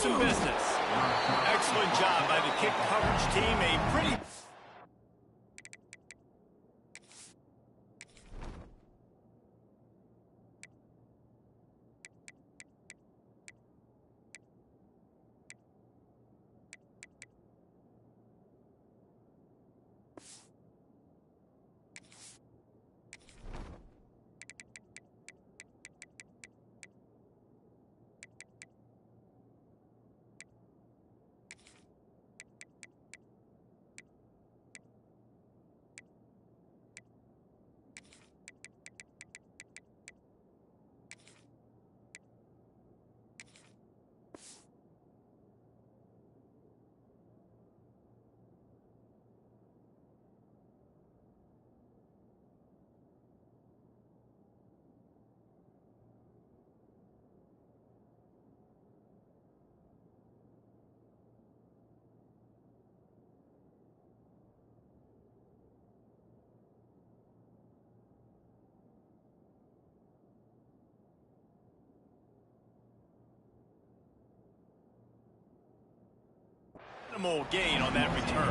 some business. Excellent job by the kick coverage team. A pretty... Minimal gain on that return.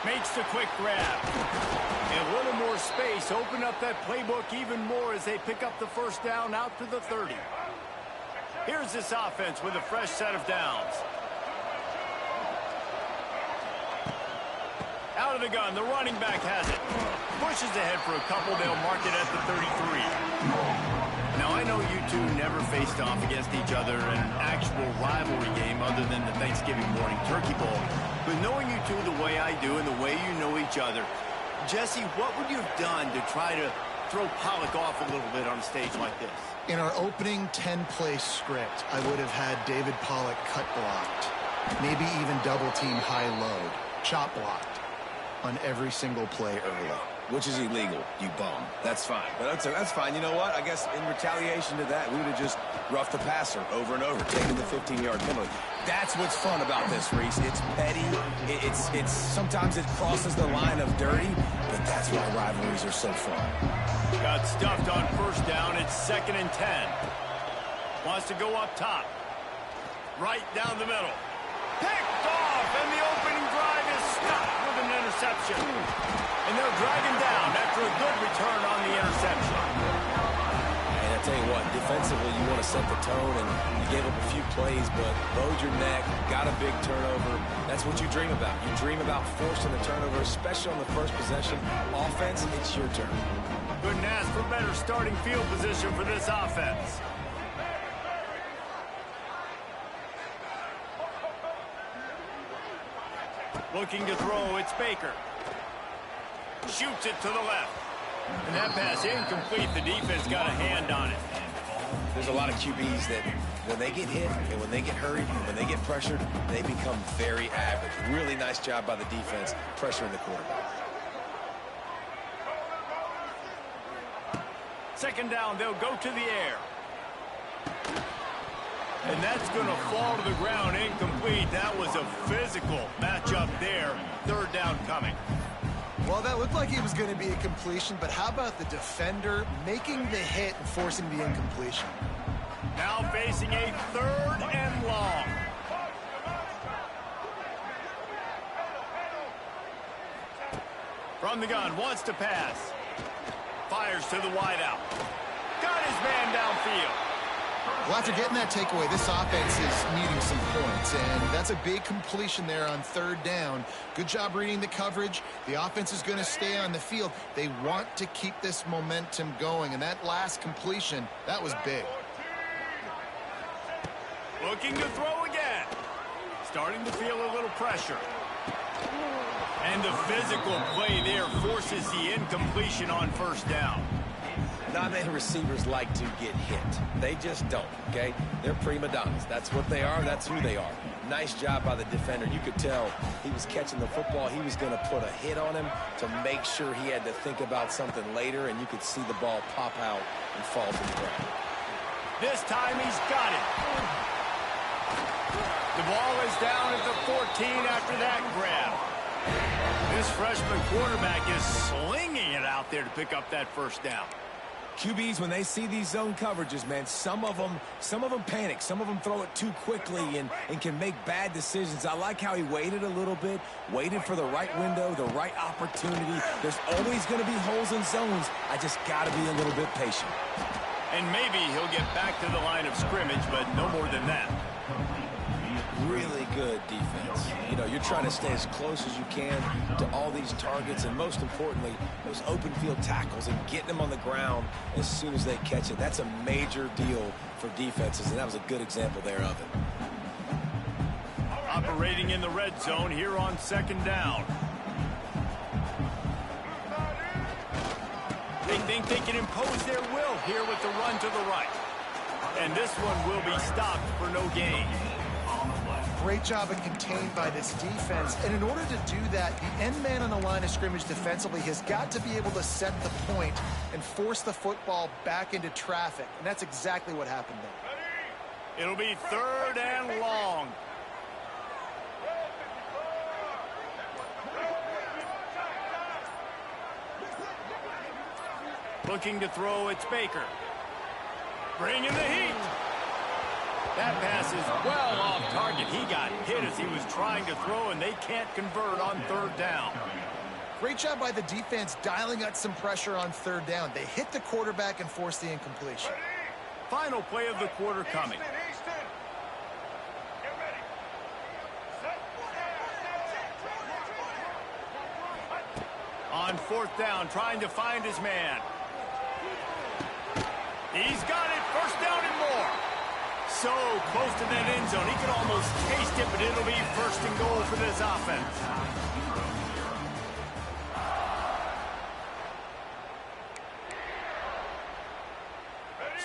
Makes the quick grab. And a little more space. Open up that playbook even more as they pick up the first down out to the 30. Here's this offense with a fresh set of downs. Out of the gun, the running back has it. Pushes ahead for a couple, they'll mark it at the 33. Now, I know you two never faced off against each other in an actual rivalry game other than the Thanksgiving morning turkey bowl. But knowing you two the way I do and the way you know each other, Jesse, what would you have done to try to throw Pollock off a little bit on a stage like this? In our opening 10-play script, I would have had David Pollock cut blocked, maybe even double-team high-load, chop blocked on every single play early. Which is illegal, you bum. That's fine. But that's fine. You know what? I guess in retaliation to that, we would have just roughed the passer over and over, taking the 15-yard penalty. That's what's fun about this, Reese. It's petty. It's sometimes it crosses the line of dirty, but that's why rivalries are so fun. Got stuffed on first down. It's 2nd and 10. Wants to go up top. Right down the middle. Picked off, and the opening drive is stopped with an interception. And they'll drag him down after a good return on the interception. And I tell you what, defensively, you want to set the tone, and you gave up a few plays, but bowed your neck, got a big turnover. That's what you dream about. You dream about forcing the turnover, especially on the first possession. Offense, it's your turn. Couldn't ask for better starting field position for this offense. Looking to throw, it's Baker. Shoots it to the left. And that pass incomplete. The defense got a hand on it. There's a lot of QBs that when they get hit and when they get hurried and when they get pressured, they become very average. Really nice job by the defense pressuring the quarterback. 2nd down, they'll go to the air. And that's going to fall to the ground incomplete. That was a physical matchup there. 3rd down coming. Well, that looked like it was going to be a completion, but how about the defender making the hit and forcing the incompletion? Now facing a 3rd and long. From the gun, wants to pass. Fires to the wideout. Got his man downfield. Well, after getting that takeaway, this offense is needing some points, and that's a big completion there on 3rd down. Good job reading the coverage. The offense is going to stay on the field. They want to keep this momentum going, and that last completion, that was big. Looking to throw again. Starting to feel a little pressure. And the physical play there forces the incompletion on 1st down. Not many receivers like to get hit. They just don't, okay? They're prima donnas. That's what they are. That's who they are. Nice job by the defender. You could tell he was catching the football. He was going to put a hit on him to make sure he had to think about something later, and you could see the ball pop out and fall to the ground. This time he's got it. The ball is down at the 14 after that grab. This freshman quarterback is slinging it out there to pick up that first down. QBs, when they see these zone coverages, man, some of them panic. Some of them throw it too quickly and can make bad decisions. I like how he waited a little bit, waited for the right window, the right opportunity. There's always going to be holes in zones. I just got to be a little bit patient. And maybe he'll get back to the line of scrimmage, but no more than that. Really good defense. You know, you're trying to stay as close as you can to all these targets, and most importantly, those open field tackles and getting them on the ground as soon as they catch it. That's a major deal for defenses, and that was a good example there of it. Operating in the red zone here on second down. They think they can impose their will here with the run to the right. And this one will be stopped for no gain. Great job of contained by this defense. And in order to do that, the end man on the line of scrimmage defensively has got to be able to set the point and force the football back into traffic. And that's exactly what happened there. It'll be third and long. Looking to throw, it's Baker. Bringing the heat. That pass is well off target. He got hit as he was trying to throw, and they can't convert on third down. Great job by the defense dialing out some pressure on third down. They hit the quarterback and forced the incompletion. Final play of the quarter coming. On fourth down, trying to find his man. He's got it. First down and more. So close to that end zone. He can almost taste it, but it'll be first and goal for this offense.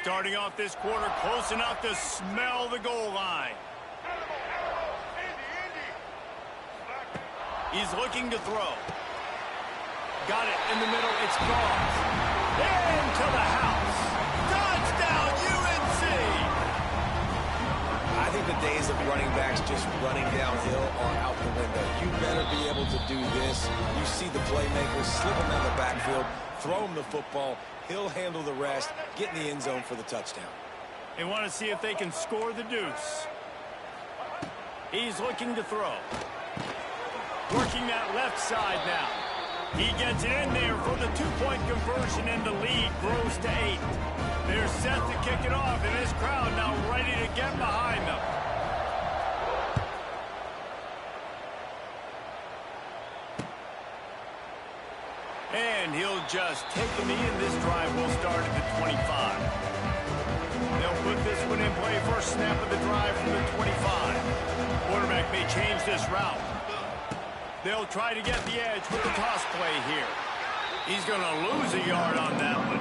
Starting off this quarter close enough to smell the goal line. He's looking to throw. Got it in the middle. It's gone. Into the house. Touchdown, UNC! I think the days of running backs just running downhill are out the window. You better be able to do this. You see the playmakers slip him down the backfield, throw him the football. He'll handle the rest, get in the end zone for the touchdown. They want to see if they can score the deuce. He's looking to throw. Working that left side now. He gets it in there for the two-point conversion, and the lead grows to 8. They're set to kick it off, and this crowd now ready to get behind them. And he'll just take the knee, and this drive will start at the 25. They'll put this one in play. First snap of the drive from the 25. Quarterback may change this route. They'll try to get the edge with the toss play here. He's going to lose a yard on that one.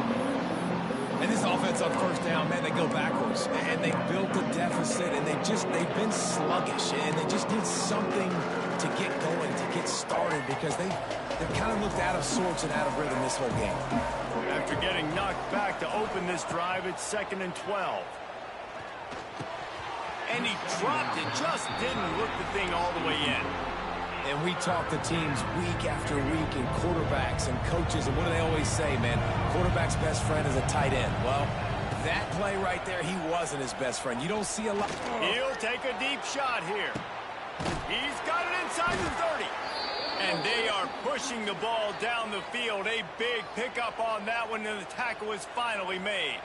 And this offense on first down, man, they go backwards. And they built a deficit, and they've been sluggish. And they just need something to get going, to get started, because they've kind of looked out of sorts and out of rhythm this whole game. After getting knocked back to open this drive, it's 2nd and 12. And he dropped it, just didn't look the thing all the way in. And we talk to teams week after week, and quarterbacks and coaches, and what do they always say, man? Quarterback's best friend is a tight end. Well, that play right there, he wasn't his best friend. You don't see a lot. He'll take a deep shot here. He's got it inside the 30. And they are pushing the ball down the field. A big pickup on that one, and the tackle is finally made.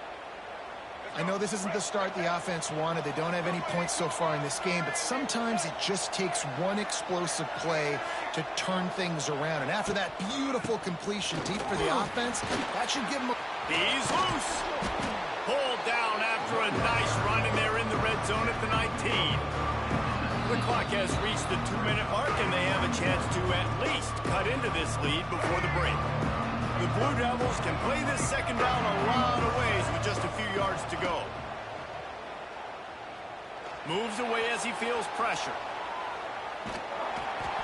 I know this isn't the start the offense wanted. They don't have any points so far in this game, but sometimes it just takes one explosive play to turn things around. And after that beautiful completion deep for the offense, that should give them a... He's loose. Pulled down after a nice run, and they're in the red zone at the 19. The clock has reached the 2-minute mark, and they have a chance to at least cut into this lead before the break. The Blue Devils can play this second down a lot of ways with just a few yards to go. Moves away as he feels pressure.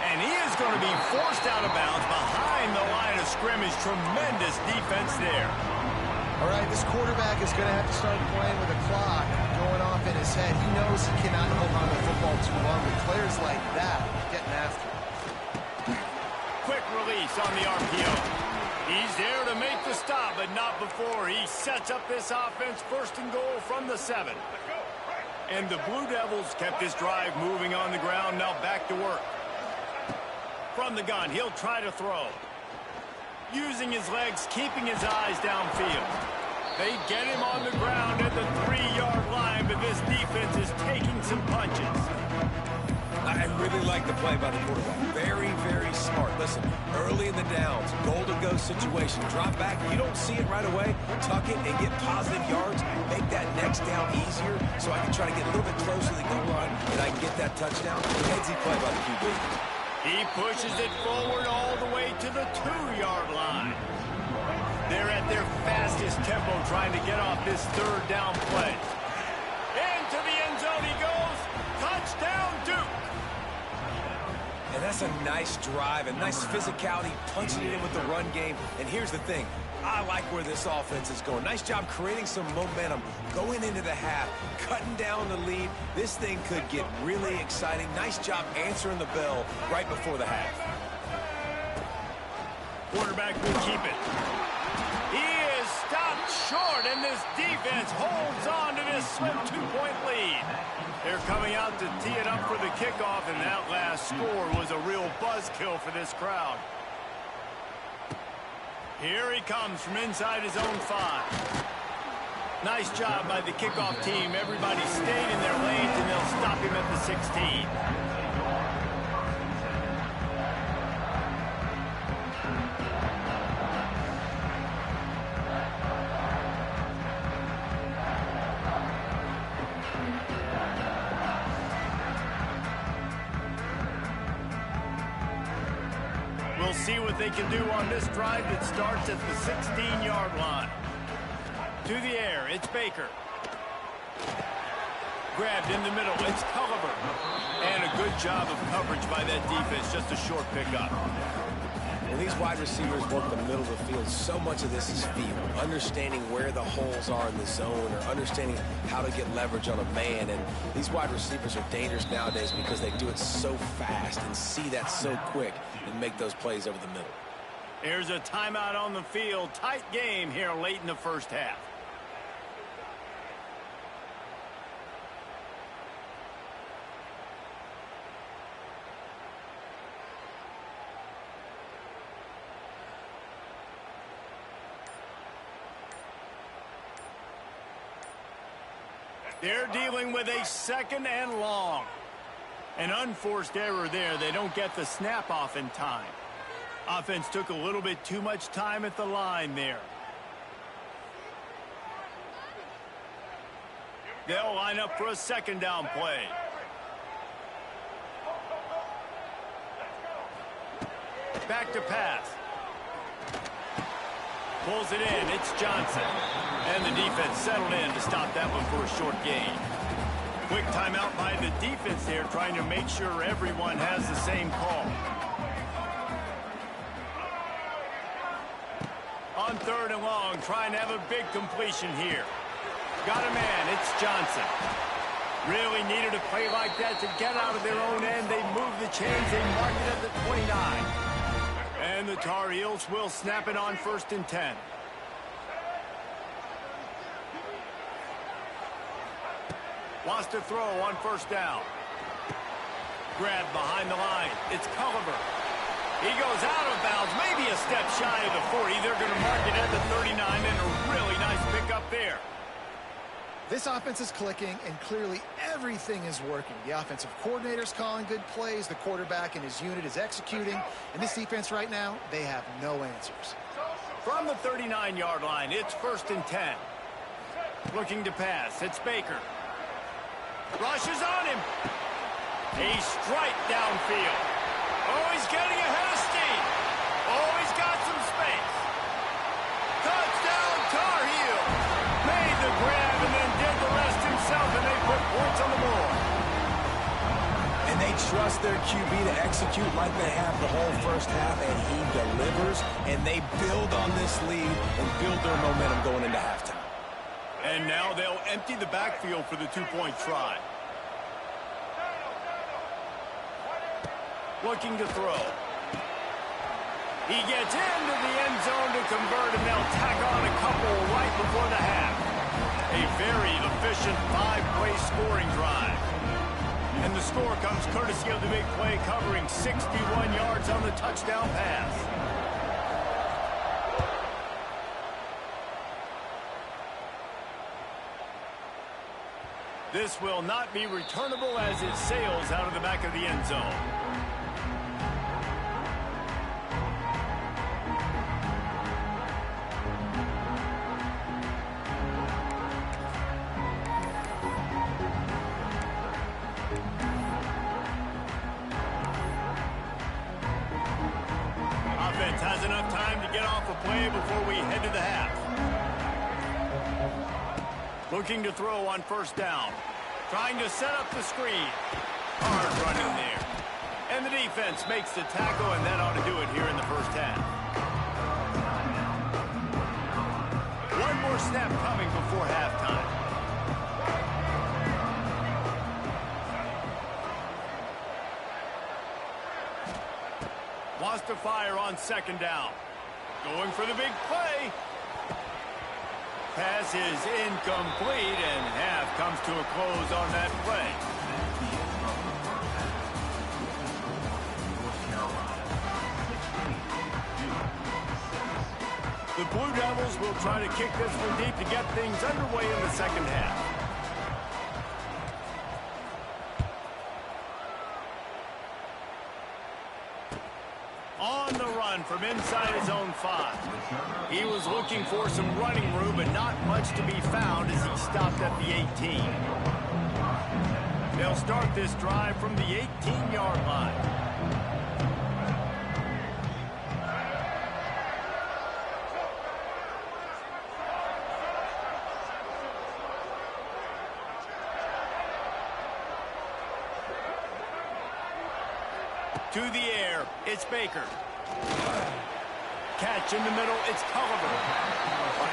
And he is going to be forced out of bounds behind the line of scrimmage. Tremendous defense there. All right, this quarterback is going to have to start playing with a clock going off in his head. He knows he cannot hold on to the football too long with players like that getting after him. Quick release on the RPO. He's there to make the stop, but not before he sets up this offense first and goal from the 7. And the Blue Devils kept this drive moving on the ground, now back to work. From the gun, he'll try to throw. Using his legs, keeping his eyes downfield. They get him on the ground at the 3-yard line, but this defense is taking some punches. I really like the play by the quarterback. Very, very smart. Listen, early in the downs, goal-to-go situation. Drop back. You don't see it right away. Tuck it and get positive yards. Make that next down easier so I can try to get a little bit closer to the goal line and I can get that touchdown. Headsy play by the QB. He pushes it forward all the way to the 2-yard line. They're at their fastest tempo trying to get off this 3rd down play. Into the end zone he goes. Touchdown, Duke. And that's a nice drive, a nice physicality, punching it in with the run game. And here's the thing. I like where this offense is going. Nice job creating some momentum, going into the half, cutting down the lead. This thing could get really exciting. Nice job answering the bell right before the half. Quarterback will keep it. He is stopped short, and this defense holds on to this slim 2-point lead. They're coming out to tee it up for the kickoff, and that last score was a real buzzkill for this crowd. Here he comes from inside his own 5. Nice job by the kickoff team. Everybody stayed in their lanes, and they'll stop him at the 16. We'll see what they can do on this drive that starts at the 16-yard line. To the air, it's Baker. Grabbed in the middle, it's Culliver. And a good job of coverage by that defense, just a short pickup. When these wide receivers work the middle of the field, so much of this is feel. Understanding where the holes are in the zone or understanding how to get leverage on a man. And these wide receivers are dangerous nowadays because they do it so fast and see that so quick and make those plays over the middle. There's a timeout on the field. Tight game here late in the first half. They're dealing with a 2nd and long. An unforced error there. They don't get the snap off in time. Offense took a little bit too much time at the line there. They'll line up for a 2nd down play. Back to pass. Pulls it in. It's Johnson. And the defense settled in to stop that one for a short gain. Quick timeout by the defense there, trying to make sure everyone has the same call. On 3rd and long, trying to have a big completion here. Got a man, it's Johnson. Really needed a play like that to get out of their own end. They move the chains, they mark it at the 29. And the Tar Heels will snap it on 1st and 10. Wants to throw on 1st down. Grab behind the line. It's Culliver. He goes out of bounds, maybe a step shy of the 40. They're going to mark it at the 39, and a really nice pickup there. This offense is clicking, and clearly everything is working. The offensive coordinator's calling good plays. The quarterback and his unit is executing. And this defense right now, they have no answers. From the 39-yard line, it's 1st and 10. Looking to pass. It's Baker. Rushes on him. A strike downfield. Oh, he's getting ahead of steam. Oh, he's got some space. Touchdown, Tar Heel. Made the grab and then did the rest himself, and they put points on the board. And they trust trust their QB to execute like they have the whole first half, and he delivers, and they build on this lead and build their momentum going into halftime. And now they'll empty the backfield for the two-point try. Looking to throw. He gets into the end zone to convert, and they'll tack on a couple right before the half. A very efficient 5-play scoring drive. And the score comes courtesy of the big play, covering 61 yards on the touchdown pass. This will not be returnable as it sails out of the back of the end zone. Offense has enough time to get off a play before we head to the half. Looking to throw on first down. Trying to set up the screen. Hard running there. And the defense makes the tackle, and that ought to do it here in the first half. One more snap coming before halftime. Wants to fire on second down. Going for the big play. Pass is incomplete, and half comes to a close on that play. The Blue Devils will try to kick this one deep to get things underway in the second half. On the run from inside his own 5. He was looking for some running room, but not much to be found as he stopped at the 18. They'll start this drive from the 18-yard line. To the air, it's Baker. Catch in the middle, it's Culliver.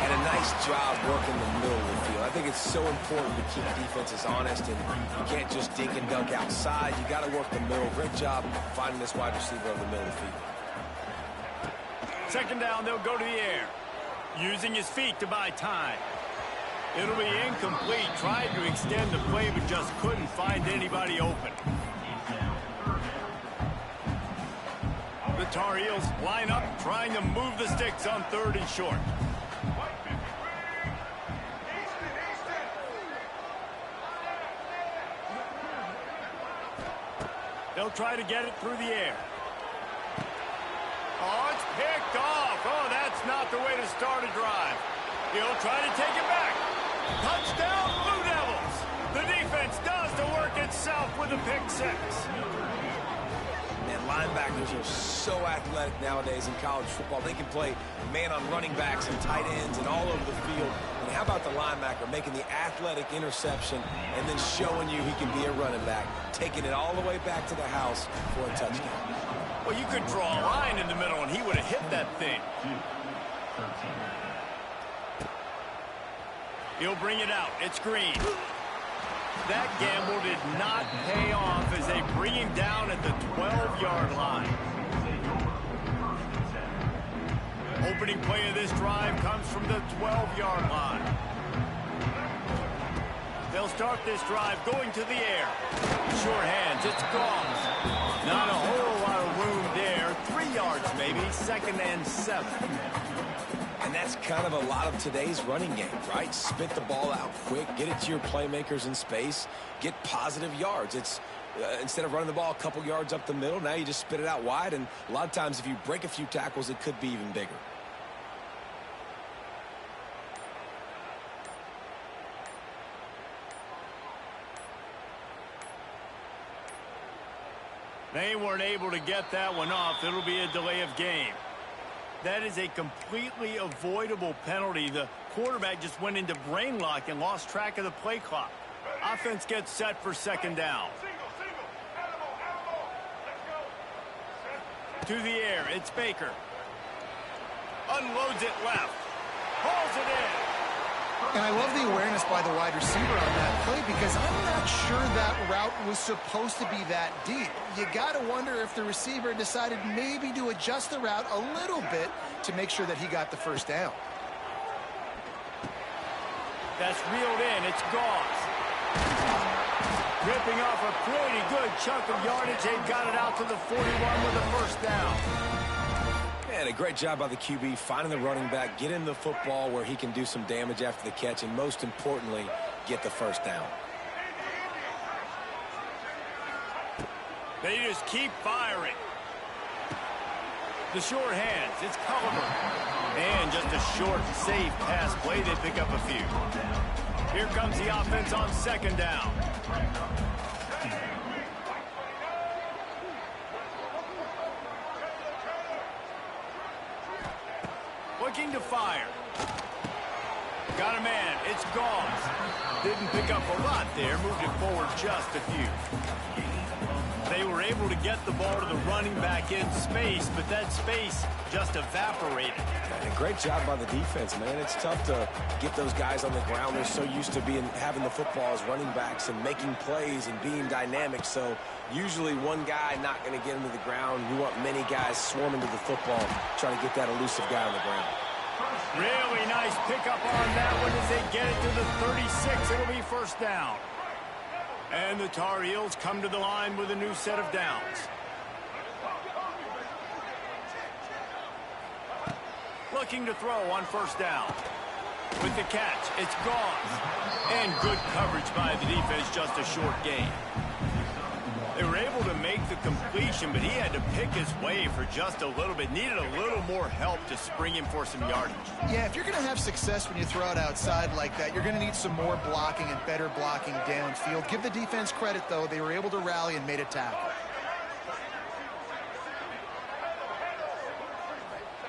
And a nice job working the middle of the field. I think it's so important to keep defenses honest, and you can't just dink and dunk outside. You got to work the middle. Great job finding this wide receiver over the middle of the field. Second down, they'll go to the air. Using his feet to buy time. It'll be incomplete. Tried to extend the play, but just couldn't find anybody open. The Tar Heels line up, trying to move the sticks on third and short. They'll try to get it through the air. Oh, it's picked off. Oh, that's not the way to start a drive. He'll try to take it back. Touchdown, Blue Devils. The defense does the work itself with a pick 6. And linebackers are so athletic nowadays in college football. They can play man on running backs and tight ends and all over the field. And how about the linebacker making the athletic interception and then showing you he can be a running back, taking it all the way back to the house for a touchdown. Well, you could draw a line in the middle, and he would have hit that thing. He'll bring it out. It's Green. That gamble did not pay off as they bring him down at the 12-yard line. Opening play of this drive comes from the 12-yard line. They'll start this drive going to the air. Sure hands, it's gone. Not a whole lot of room there. 3 yards maybe, 2nd and 7. And that's kind of a lot of today's running game, right? Spit the ball out quick, get it to your playmakers in space, get positive yards. It's instead of running the ball a couple yards up the middle, now you just spit it out wide, and a lot of times if you break a few tackles, it could be even bigger. They weren't able to get that one off. It'll be a delay of game. That is a completely avoidable penalty. The quarterback just went into brain lock and lost track of the play clock. Offense gets set for second down. To the air, it's Baker. Unloads it left. Hauls it in. And I love the awareness by the wide receiver on that play because I'm not sure that route was supposed to be that deep. You got to wonder if the receiver decided maybe to adjust the route a little bit to make sure that he got the first down. That's reeled in. It's Gauze. Ripping off a pretty good chunk of yardage. They've got it out to the 41 with a first down. And a great job by the QB finding the running back, getting the football where he can do some damage after the catch, and most importantly, get the first down. They just keep firing. The short hands, it's Culliver. And just a short, safe pass play. They pick up a few. Here comes the offense on second down. Looking to fire. Got a man. It's Gauze. Didn't pick up a lot there. Moved it forward just a few. They were able to get the ball to the running back in space, but that space just evaporated. And a great job by the defense, man. It's tough to get those guys on the ground. They're so used to having the football as running backs and making plays and being dynamic. So usually one guy not going to get him to the ground. You want many guys swarming to the football, trying to get that elusive guy on the ground. Really nice pickup on that one as they get it to the 36. It'll be first down. And the Tar Heels come to the line with a new set of downs. Looking to throw on first down. With the catch, it's Gauze. And good coverage by the defense, just a short gain. They were able to make the completion, but he had to pick his way for just a little bit. Needed a little more help to spring him for some yardage. Yeah, if you're going to have success when you throw it outside like that, you're going to need some more blocking and better blocking downfield. Give the defense credit, though. They were able to rally and made a tackle.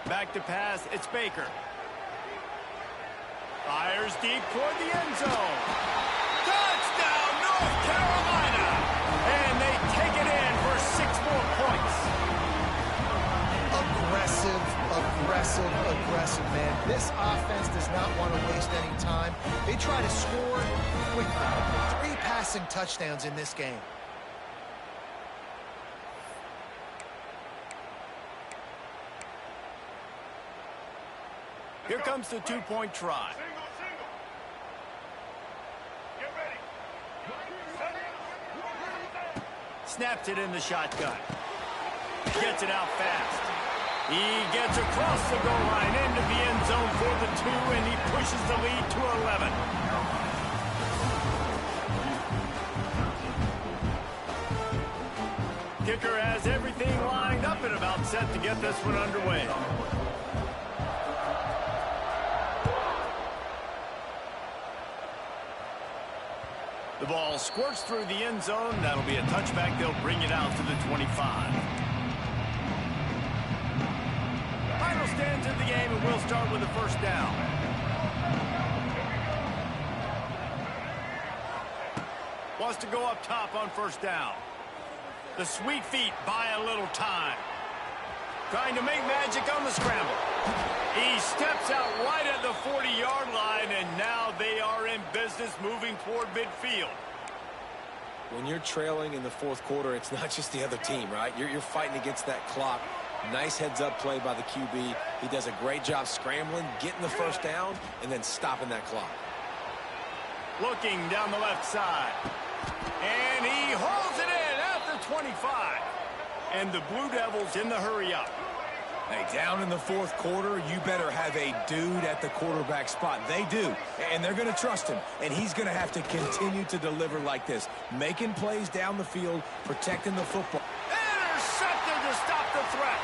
Back to pass, it's Baker. Fires deep toward the end zone. Touchdown, North Carolina! And they take it in for 6 more points. Aggressive, man. This offense does not want to waste any time. They try to score with 3 passing touchdowns in this game. Here comes the 2-point try. Snaps it in the shotgun. Gets it out fast. He gets across the goal line into the end zone for the 2, and he pushes the lead to 11. Kicker has everything lined up and about set to get this one underway. The ball squirts through the end zone. That'll be a touchback. They'll bring it out to the 25. Final stands in the game, and we'll start with the first down. Wants to go up top on first down. The sweet feet buy a little time. Trying to make magic on the scramble. He steps out right at the 40-yard line, and now they are in business moving toward midfield. When you're trailing in the fourth quarter, it's not just the other team, right? You're fighting against that clock. Nice heads-up play by the QB. He does a great job scrambling, getting the first down, and then stopping that clock. Looking down the left side. And he holds it in at the 25. And the Blue Devils in the hurry-up. Hey, down in the fourth quarter, you better have a dude at the quarterback spot. They do, and they're going to trust him. And he's going to have to continue to deliver like this, making plays down the field, protecting the football. Intercepted to stop the threat.